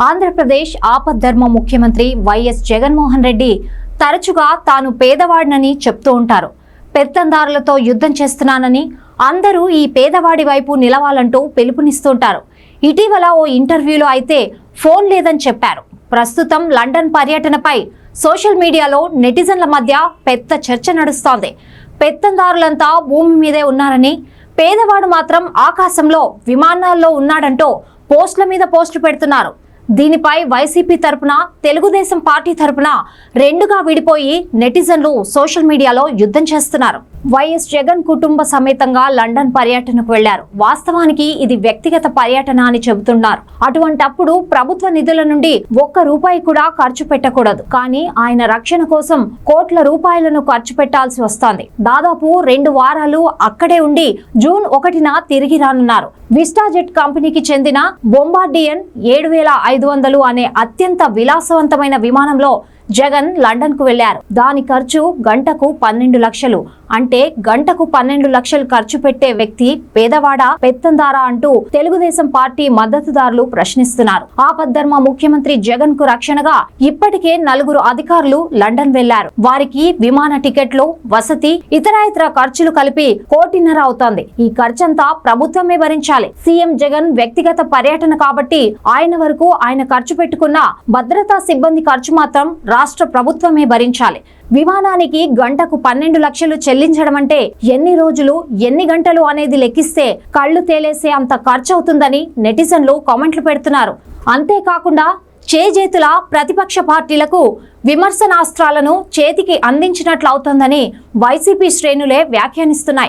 ఆంధ్రప్రదేశ్ ఆపద్ధర్మ ముఖ్యమంత్రి వైఎస్ జగన్మోహన్ రెడ్డి తరచుగా తాను పేదవాడినని చెప్తూ ఉంటారు. పెత్తందారులతో యుద్ధం చేస్తున్నానని, అందరూ ఈ పేదవాడి వైపు నిలవాలంటూ పిలుపునిస్తుంటారు. ఇటీవల ఓ ఇంటర్వ్యూలో అయితే ఫోన్ లేదని చెప్పారు. ప్రస్తుతం లండన్ పర్యటనపై సోషల్ మీడియాలో నెటిజన్ల మధ్య పెద్ద చర్చ నడుస్తోంది. పెత్తందారులంతా భూమి మీదే ఉన్నారని, పేదవాడు మాత్రం ఆకాశంలో విమానాల్లో ఉన్నాడంటూ పోస్టుల మీద పోస్టులు పెడుతున్నారు. దీనిపై వైసీపీ తరపున, తెలుగుదేశం పార్టీ తరపున రెండుగా విడిపోయి నెటిజన్లు సోషల్ మీడియాలో యుద్ధం చేస్తున్నారు. వైఎస్ జగన్ కుటుంబ సమేతంగా లండన్ పర్యటనకు వెళ్లారు. వాస్తవానికి ఇది వ్యక్తిగత పర్యటన అని చెబుతున్నారు. అటువంటప్పుడు ప్రభుత్వ నిధుల నుండి ఒక్క రూపాయి కూడా ఖర్చు పెట్టకూడదు. కానీ ఆయన రక్షణ కోసం కోట్ల రూపాయలను ఖర్చు పెట్టాల్సి వస్తోంది. దాదాపు 2 వారాలు అక్కడే ఉండి జూన్ 1న తిరిగి రానున్నారు. విస్టాజెట్ కంపెనీకి చెందిన బొంబార్డియన్ 7500 అనే అత్యంత విలాసవంతమైన విమానంలో జగన్ లండన్ కు వెళ్లారు. దాని ఖర్చు గంటకు 12 లక్షలు. అంటే గంటకు 12 లక్షలు ఖర్చు పెట్టే వ్యక్తి పేదవాడా, పెత్తందారా అంటూ తెలుగుదేశం పార్టీ మద్దతుదారులు ప్రశ్నిస్తున్నారు. ఆపద్ధర్మ ముఖ్యమంత్రి జగన్ కు రక్షణగా ఇప్పటికే 4 అధికారులు లండన్ వెళ్లారు. వారికి విమాన టికెట్లు, వసతి, ఇతర ఖర్చులు కలిపి 1.5 కోటి అవుతోంది. ఈ ఖర్చంతా ప్రభుత్వమే భరించాలి. సీఎం జగన్ వ్యక్తిగత పర్యటన కాబట్టి ఆయన వరకు ఆయన ఖర్చు పెట్టుకున్న భద్రతా సిబ్బంది ఖర్చు మాత్రం రాష్ట్ర ప్రభుత్వమే భరించాలి. విమానానికి గంటకు 12 లక్షలు చెల్లించడం అంటే ఎన్ని రోజులు, ఎన్ని గంటలు అనేది లెక్కిస్తే కళ్ళు తేలేసే అంత ఖర్చు అవుతుందని నెటిజన్లు కామెంట్లు పెడుతున్నారు. అంతేకాకుండా చేజేతుల ప్రతిపక్ష పార్టీలకు విమర్శనాస్త్రాలను చేతికి అందించినట్లు అవుతోందని వైసీపీ శ్రేణులే వ్యాఖ్యానిస్తున్నాయి.